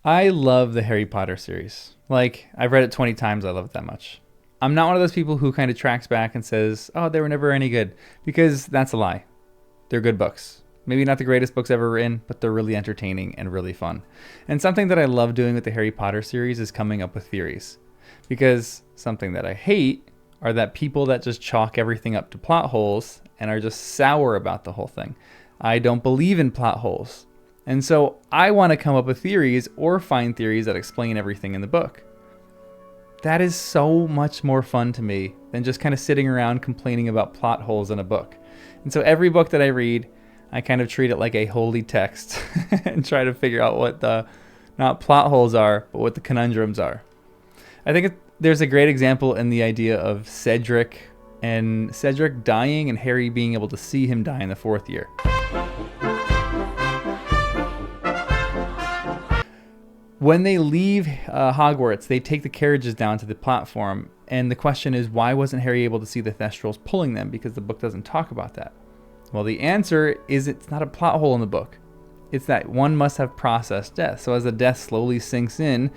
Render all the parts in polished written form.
I love the Harry Potter series. Like, I've read it 20 times. I love it that much. I'm not one of those people who kind of tracks back and says, oh, they were never any good, because that's a lie. They're good books. Maybe not the greatest books ever written, but they're really entertaining and really fun. And something that I love doing with the Harry Potter series is coming up with theories. Because something that I hate are that people that just chalk everything up to plot holes and are just sour about the whole thing. I don't believe in plot holes. And so I want to come up with theories or find theories that explain everything in the book. That is so much more fun to me than just kind of sitting around complaining about plot holes in a book. And so every book that I read, I kind of treat it like a holy text and try to figure out what the, not plot holes are, but what the conundrums are. I think there's a great example in the idea of Cedric dying and Harry being able to see him die in the fourth year. When they leave Hogwarts, they take the carriages down to the platform, and the question is, why wasn't Harry able to see the Thestrals pulling them? Because the book doesn't talk about that. Well, the answer is it's not a plot hole in the book. It's that one must have processed death. So as the death slowly sinks in,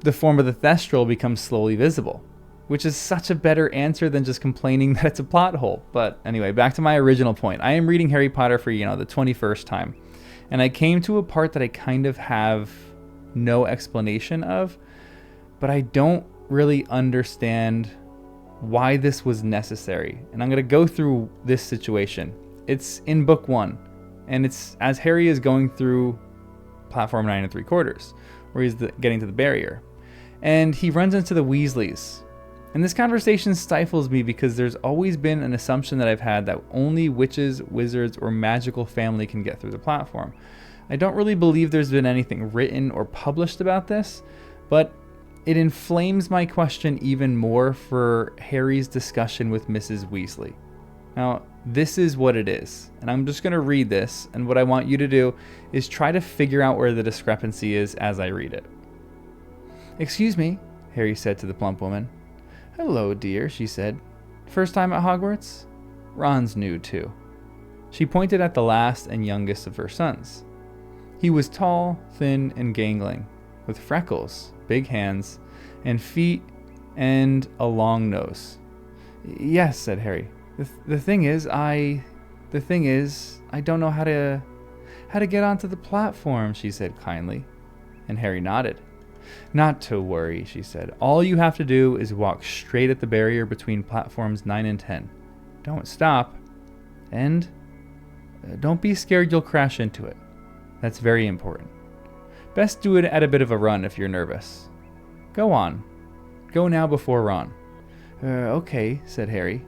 the form of the Thestral becomes slowly visible, which is such a better answer than just complaining that it's a plot hole. But anyway, back to my original point. I am reading Harry Potter for, the 21st time, and I came to a part that I kind of have no explanation of, but I don't really understand why this was necessary. And I'm going to go through this situation. It's in book 1, and it's as Harry is going through platform 9 3/4, where he's getting to the barrier, and he runs into the Weasleys. And this conversation stifles me because there's always been an assumption that I've had that only witches, wizards, or magical family can get through the platform. I don't really believe there's been anything written or published about this, but it inflames my question even more for Harry's discussion with Mrs. Weasley. Now, this is what it is, and I'm just going to read this, and what I want you to do is try to figure out where the discrepancy is as I read it. "Excuse me," Harry said to the plump woman. "Hello, dear," she said. "First time at Hogwarts?" Ron's new, too. She pointed at the last and youngest of her sons. He was tall, thin, and gangling, with freckles, big hands, and feet, and a long nose. "Yes," said Harry. The thing is, I don't know how to get onto the platform," she said kindly, and Harry nodded. "Not to worry," she said. "All you have to do is walk straight at the barrier between platforms 9 and 10. Don't stop, and don't be scared you'll crash into it. That's very important. Best do it at a bit of a run if you're nervous. Go on. Go now before Ron." Okay," said Harry.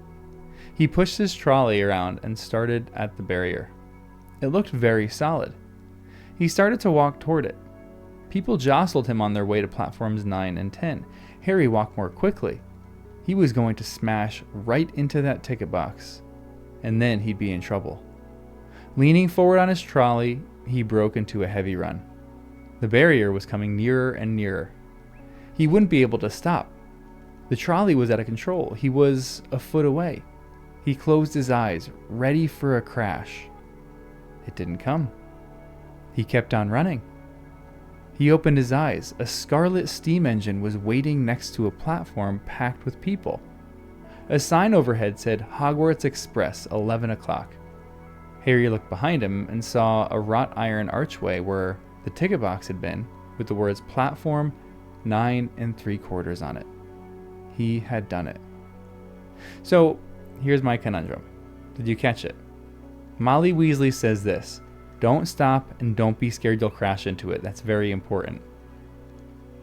He pushed his trolley around and started at the barrier. It looked very solid. He started to walk toward it. People jostled him on their way to platforms 9 and 10. Harry walked more quickly. He was going to smash right into that ticket box, and then he'd be in trouble. Leaning forward on his trolley, he broke into a heavy run. The barrier was coming nearer and nearer. He wouldn't be able to stop. The trolley was out of control. He was a foot away. He closed his eyes, ready for a crash. It didn't come. He kept on running. He opened his eyes. A scarlet steam engine was waiting next to a platform packed with people. A sign overhead said Hogwarts Express, 11 o'clock. Harry looked behind him and saw a wrought iron archway where the ticket box had been, with the words platform 9 3/4 on it. He had done it. So, here's my conundrum. Did you catch it? Molly Weasley says this: don't stop and don't be scared you'll crash into it. That's very important.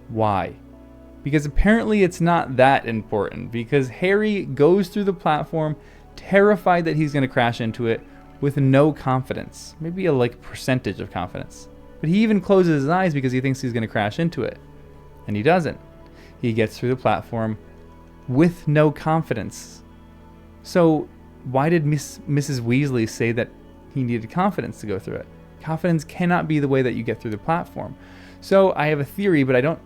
Why? Because apparently it's not that important, because Harry goes through the platform terrified that he's going to crash into it with no confidence. Maybe a percentage of confidence. But he even closes his eyes because he thinks he's going to crash into it. And he doesn't. He gets through the platform with no confidence. So why did Mrs. Weasley say that he needed confidence to go through it? Confidence cannot be the way that you get through the platform. So I have a theory, but I don't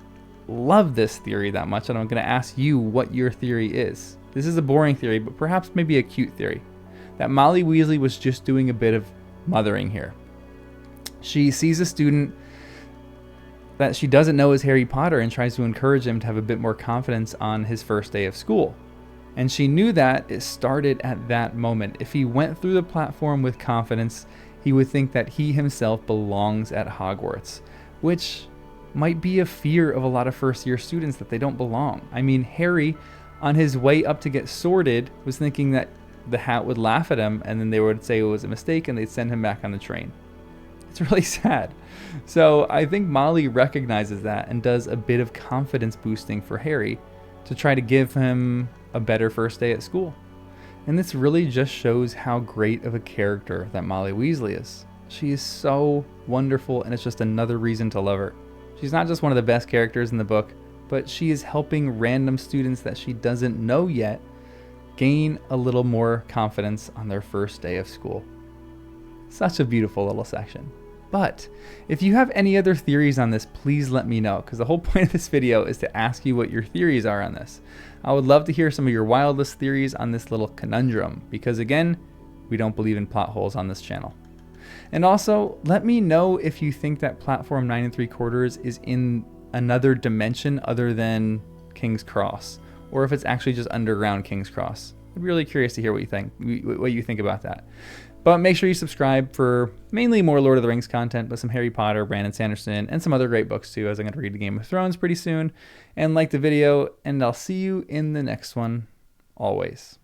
love this theory that much, and I'm going to ask you what your theory is. This is a boring theory, but perhaps maybe a cute theory. That Molly Weasley was just doing a bit of mothering here. She sees a student that she doesn't know is Harry Potter and tries to encourage him to have a bit more confidence on his first day of school. And she knew that it started at that moment. If he went through the platform with confidence, he would think that he himself belongs at Hogwarts, which might be a fear of a lot of first-year students, that they don't belong. I mean, Harry, on his way up to get sorted, was thinking that the hat would laugh at him and then they would say it was a mistake and they'd send him back on the train. It's really sad. So I think Molly recognizes that and does a bit of confidence boosting for Harry to try to give him a better first day at school. And this really just shows how great of a character that Molly Weasley is. She is so wonderful, and it's just another reason to love her. She's not just one of the best characters in the book, but she is helping random students that she doesn't know yet gain a little more confidence on their first day of school. Such a beautiful little section. But if you have any other theories on this, please let me know, because the whole point of this video is to ask you what your theories are on this. I would love to hear some of your wildest theories on this little conundrum, because again, we don't believe in plot holes on this channel. And also, let me know if you think that platform 9 3/4 is in another dimension other than King's Cross, or if it's actually just underground King's Cross. I'd be really curious to hear what you think about that. But make sure you subscribe for mainly more Lord of the Rings content, but some Harry Potter, Brandon Sanderson, and some other great books too, as I'm going to read the Game of Thrones pretty soon. And like the video, and I'll see you in the next one, always.